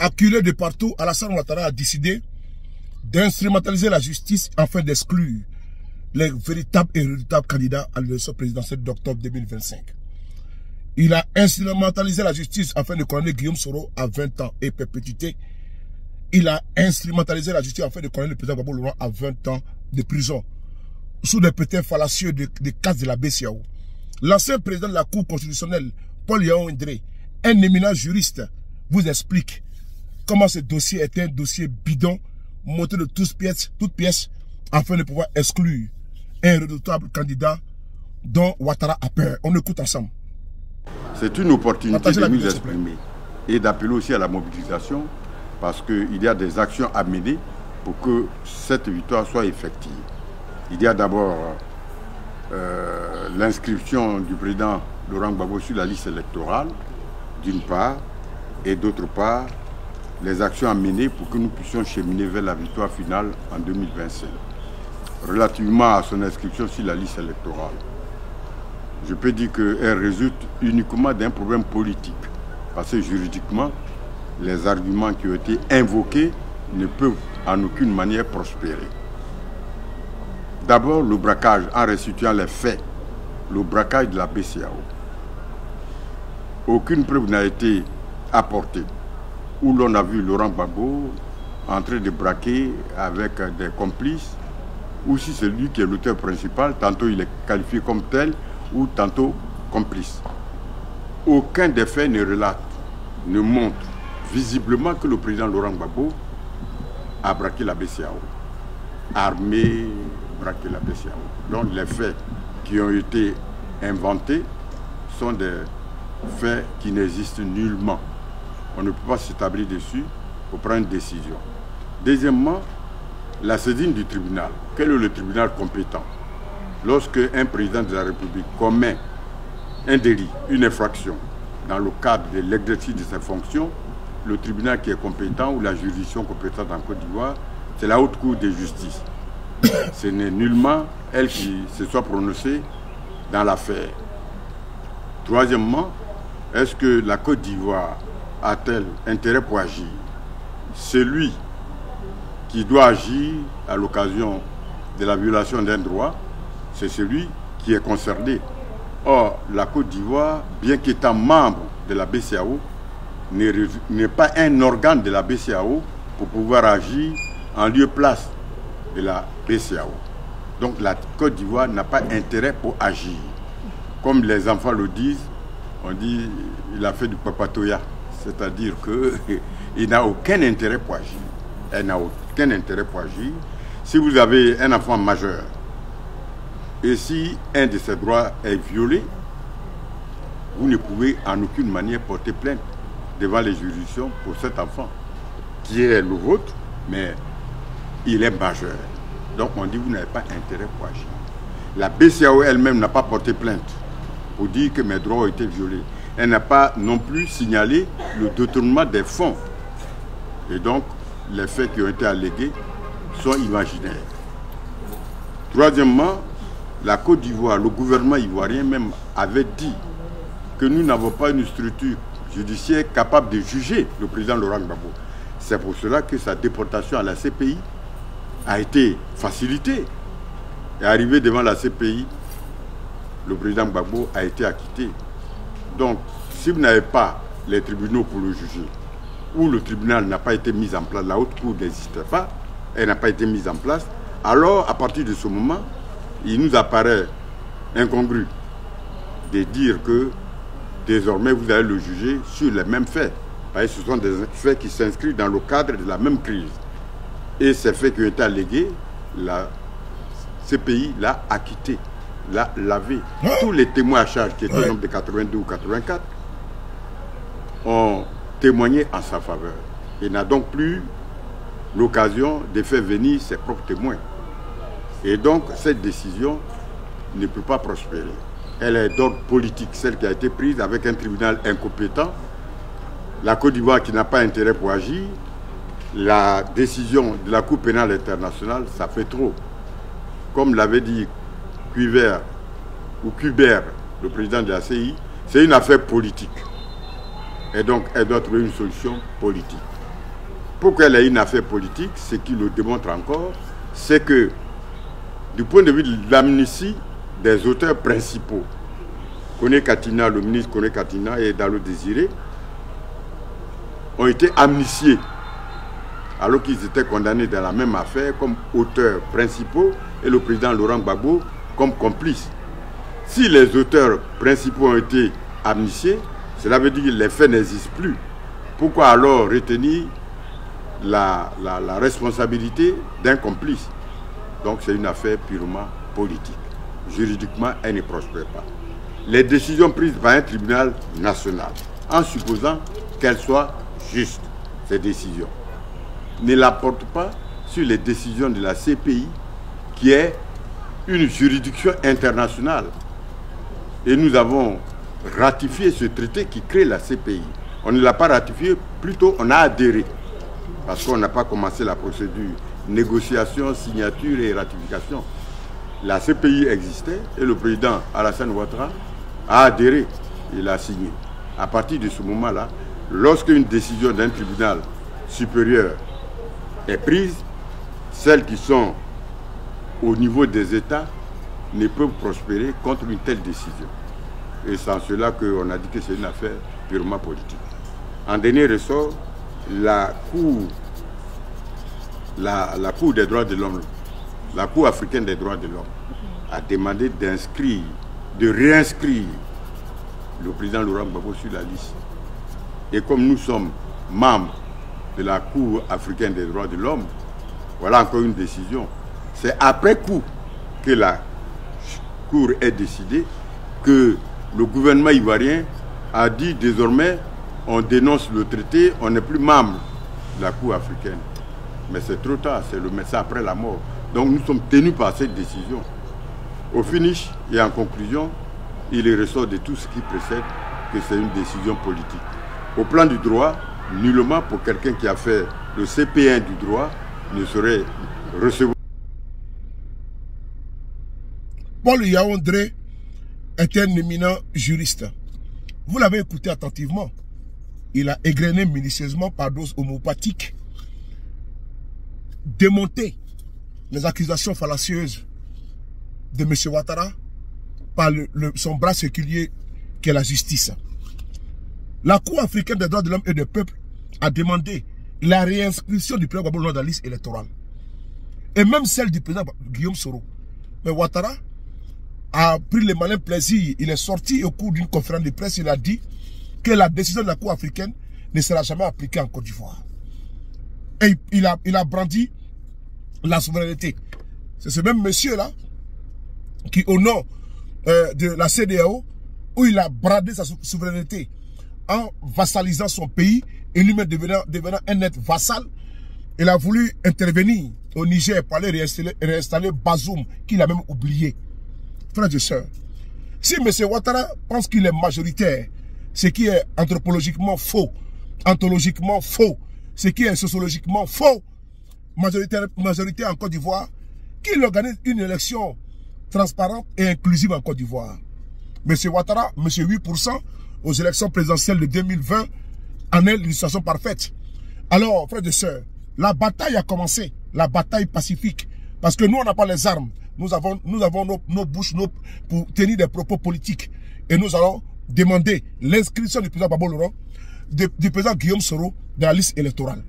acculé de partout, Alassane Ouattara a décidé d'instrumentaliser la justice afin d'exclure les véritables et redoutables candidats à l'élection présidentielle d'octobre 2025. Il a instrumentalisé la justice afin de condamner Guillaume Soro à 20 ans et perpétuité. Il a instrumentalisé la justice afin de condamner le président Gbagbo Laurent à 20 ans de prison sous des prétextes fallacieux de cases de la BCAO. L'ancien président de la Cour constitutionnelle, Paul Yao Indré, un éminent juriste, vous explique comment ce dossier est un dossier bidon, monté de toutes pièces, afin de pouvoir exclure un redoutable candidat dont Ouattara a peur. On écoute ensemble. C'est une opportunité de nous exprimer et d'appeler aussi à la mobilisation parce qu'il y a des actions à mener pour que cette victoire soit effective. Il y a d'abord l'inscription du président Laurent Gbagbo sur la liste électorale, d'une part, et d'autre part, les actions à mener pour que nous puissions cheminer vers la victoire finale en 2025. Relativement à son inscription sur la liste électorale, je peux dire qu'elle résulte uniquement d'un problème politique, parce que juridiquement, les arguments qui ont été invoqués ne peuvent en aucune manière prospérer. D'abord, le braquage, en restituant les faits, le braquage de la BCAO. Aucune preuve n'a été apportée où l'on a vu Laurent Gbagbo en train de braquer avec des complices, ou si c'est lui qui est l'auteur principal, tantôt il est qualifié comme tel, ou tantôt complice. Aucun des faits ne relate, ne montre visiblement que le président Laurent Gbagbo a braqué la BCAO, armé, braqué la BCAO. Donc les faits qui ont été inventés sont des faits qui n'existent nullement. On ne peut pas s'établir dessus pour prendre une décision. Deuxièmement, la saisine du tribunal. Quel est le tribunal compétent? Lorsque un président de la République commet un délit, une infraction, dans le cadre de l'exercice de ses fonctions, le tribunal qui est compétent ou la juridiction compétente en Côte d'Ivoire, c'est la Haute Cour de justice. Ce n'est nullement elle qui se soit prononcée dans l'affaire. Troisièmement, est-ce que la Côte d'Ivoire a-t-elle intérêt pour agir? Celui qui doit agir à l'occasion de la violation d'un droit, c'est celui qui est concerné. Or, la Côte d'Ivoire, bien qu'étant membre de la BCAO, n'est pas un organe de la BCAO pour pouvoir agir en lieu-place de la BCAO. Donc la Côte d'Ivoire n'a pas intérêt pour agir. Comme les enfants le disent, on dit il a fait du papatoya, c'est-à-dire qu'il n'a aucun intérêt pour agir. Elle n'a aucun intérêt pour agir. Si vous avez un enfant majeur, et si un de ses droits est violé, vous ne pouvez en aucune manière porter plainte devant les juridictions pour cet enfant, qui est le vôtre, mais il est majeur. Donc on dit que vous n'avez pas intérêt pour agir. La BCAO elle-même n'a pas porté plainte pour dire que mes droits ont été violés. Elle n'a pas non plus signalé le détournement des fonds. Et donc, les faits qui ont été allégués sont imaginaires. Troisièmement, la Côte d'Ivoire, le gouvernement ivoirien même avait dit que nous n'avons pas une structure judiciaire capable de juger le président Laurent Gbagbo. C'est pour cela que sa déportation à la CPI a été facilitée. Et arrivé devant la CPI, le président Gbagbo a été acquitté. Donc, si vous n'avez pas les tribunaux pour le juger, ou le tribunal n'a pas été mis en place, la haute cour n'existe pas, elle n'a pas été mise en place, alors à partir de ce moment, il nous apparaît incongru de dire que désormais vous allez le juger sur les mêmes faits. Parce que ce sont des faits qui s'inscrivent dans le cadre de la même crise. Et ces faits qui ont été allégués, la CPI l'a acquitté, l'a lavé. Tous les témoins à charge qui étaient au nombre de 82 ou 84 ont témoigné en sa faveur. Il n'a donc plus l'occasion de faire venir ses propres témoins. Et donc cette décision ne peut pas prospérer. Elle est d'ordre politique, celle qui a été prise avec un tribunal incompétent, la Côte d'Ivoire qui n'a pas intérêt pour agir, la décision de la Cour pénale internationale, ça fait trop. Comme l'avait dit Cuibert, le président de la CI, c'est une affaire politique. Et donc elle doit trouver une solution politique. pour qu'elle ait une affaire politique, ce qui le démontre encore, c'est que du point de vue de l'amnistie des auteurs principaux, Koné Katina, le ministre Koné Katina et Dalo Désiré, ont été amnistiés, alors qu'ils étaient condamnés dans la même affaire comme auteurs principaux et le président Laurent Gbagbo comme complice. Si les auteurs principaux ont été amnistiés, cela veut dire que les faits n'existent plus. Pourquoi alors retenir la responsabilité d'un complice? Donc c'est une affaire purement politique. Juridiquement, elle ne prospère pas. Les décisions prises par un tribunal national, en supposant qu'elles soient justes, ces décisions, ne l'apportent pas sur les décisions de la CPI, qui est une juridiction internationale. Et nous avons ratifié ce traité qui crée la CPI. On ne l'a pas ratifié, plutôt on a adhéré. Parce qu'on n'a pas commencé la procédure négociation, signature et ratification. La CPI existait et le président Alassane Ouattara a adhéré. Il a signé. À partir de ce moment-là, lorsqu'une décision d'un tribunal supérieur est prise, celles qui sont au niveau des États ne peuvent prospérer contre une telle décision. Et c'est en cela qu'on a dit que c'est une affaire purement politique. En dernier ressort, la Cour des droits de l'homme, la Cour africaine des droits de l'homme, a demandé de réinscrire le président Laurent Gbagbo sur la liste. Et comme nous sommes membres de la Cour africaine des droits de l'homme, voilà encore une décision. C'est après coup que la Cour ait décidé que le gouvernement ivoirien a dit désormais on dénonce le traité, on n'est plus membre de la Cour africaine. Mais c'est trop tard, c'est le médecin après la mort. Donc nous sommes tenus par cette décision. Au finish et en conclusion, il ressort de tout ce qui précède que c'est une décision politique. Au plan du droit, nullement pour quelqu'un qui a fait le CP1 du droit ne saurait recevoir. Paul Yaoundé est un éminent juriste. Vous l'avez écouté attentivement. Il a égrené minutieusement par dose homopathique, démonté les accusations fallacieuses de M. Ouattara par son bras séculier qui est la justice. La Cour africaine des droits de l'homme et des peuples a demandé la réinscription du président Gbagbo dans la liste électorale. Et même celle du président Guillaume Soro. Mais Ouattara a pris le malin plaisir. Il est sorti au cours d'une conférence de presse. Il a dit que la décision de la Cour africaine ne sera jamais appliquée en Côte d'Ivoire. Et il a brandi la souveraineté. C'est ce même monsieur-là qui, au nom de la CEDEAO, où il a bradé sa souveraineté en vassalisant son pays et lui-même devenant un net vassal, il a voulu intervenir au Niger pour aller réinstaller Bazoum, qu'il a même oublié. Frères et sœurs, si M. Ouattara pense qu'il est majoritaire, ce qui est anthropologiquement faux, ontologiquement faux, ce qui est sociologiquement faux, majorité en Côte d'Ivoire, qu'il organise une élection transparente et inclusive en Côte d'Ivoire. M. Ouattara, M. 8% aux élections présidentielles de 2020 en est l'illustration parfaite. Alors, frères et sœurs, la bataille a commencé, la bataille pacifique, parce que nous, on n'a pas les armes. Nous avons nos bouches pour tenir des propos politiques. Et nous allons demander l'inscription du président Gbagbo Laurent, du président Guillaume Soro dans la liste électorale.